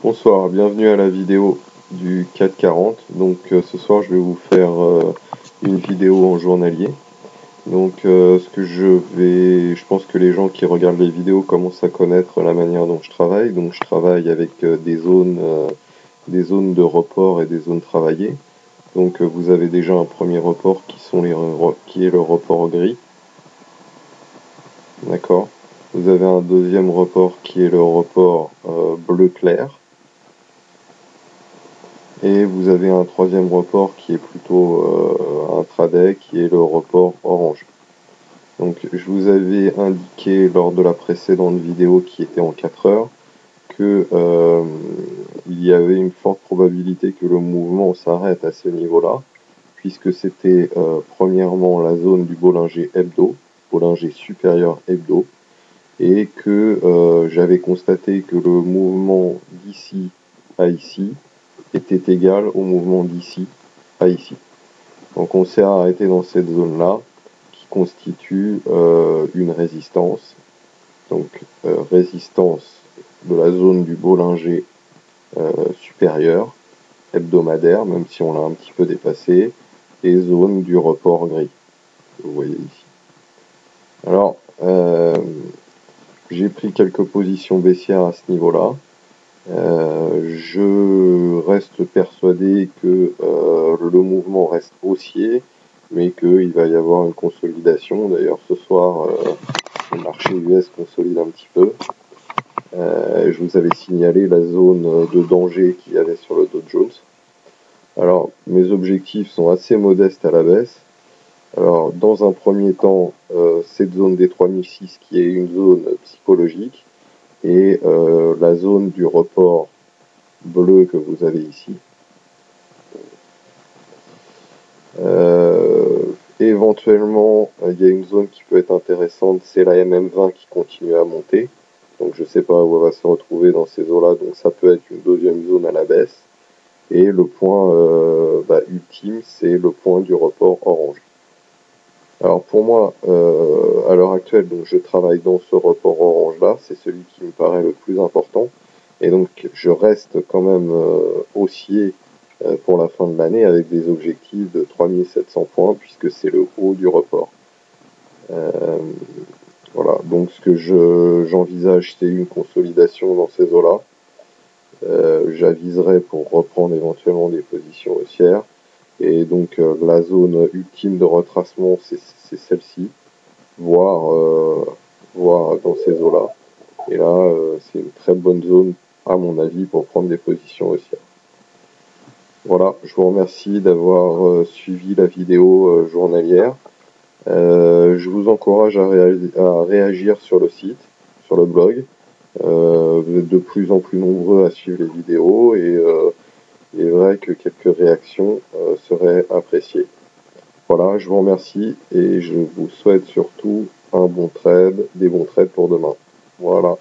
Bonsoir, bienvenue à la vidéo du 440. Donc ce soir je vais vous faire une vidéo en journalier. Donc je pense que les gens qui regardent les vidéos commencent à connaître la manière dont je travaille. Donc je travaille avec des zones de report et des zones travaillées. Donc vous avez déjà un premier report qui est le report gris. D'accord. Vous avez un deuxième report qui est le report bleu clair. Et vous avez un troisième report qui est plutôt intraday, qui est le report orange. Donc je vous avais indiqué lors de la précédente vidéo qui était en 4 heures que il y avait une forte probabilité que le mouvement s'arrête à ce niveau-là, puisque c'était premièrement la zone du Bollinger Hebdo, Bollinger supérieur Hebdo, et que j'avais constaté que le mouvement d'ici à ici était égal au mouvement d'ici à ici. Donc on s'est arrêté dans cette zone-là qui constitue une résistance. Donc résistance de la zone du Bollinger supérieur, hebdomadaire, même si on l'a un petit peu dépassé, et zone du report gris, que vous voyez ici. Alors, j'ai pris quelques positions baissières à ce niveau-là. Je reste persuadé que le mouvement reste haussier, mais qu'il va y avoir une consolidation. D'ailleurs, ce soir, le marché US consolide un petit peu. Je vous avais signalé la zone de danger qu'il y avait sur le Dow Jones. Alors, mes objectifs sont assez modestes à la baisse. Alors, dans un premier temps, cette zone des 3006 qui est une zone psychologique, et la zone du report bleu que vous avez ici. Éventuellement, il y a une zone qui peut être intéressante, c'est la MM20 qui continue à monter. Donc je ne sais pas où elle va se retrouver dans ces eaux-là, donc ça peut être une deuxième zone à la baisse. Et le point ultime, c'est le point du report orange. Alors pour moi, à l'heure actuelle, donc je travaille dans ce report orange-là, c'est celui qui me paraît le plus important. Et donc je reste quand même haussier pour la fin de l'année avec des objectifs de 3700 points puisque c'est le haut du report. Voilà, donc ce que j'envisage, c'est une consolidation dans ces eaux-là. J'aviserai pour reprendre éventuellement des positions haussières. Et donc la zone ultime de retracement, c'est celle-ci, voire dans ces eaux-là. Et là, c'est une très bonne zone, à mon avis, pour prendre des positions haussières. Voilà, je vous remercie d'avoir suivi la vidéo journalière. Je vous encourage à réagir sur le site, sur le blog. Vous êtes de plus en plus nombreux à suivre les vidéos et il est vrai que quelques réactions seraient appréciées. Voilà, je vous remercie et je vous souhaite surtout un bon trade, des bons trades pour demain. Voilà.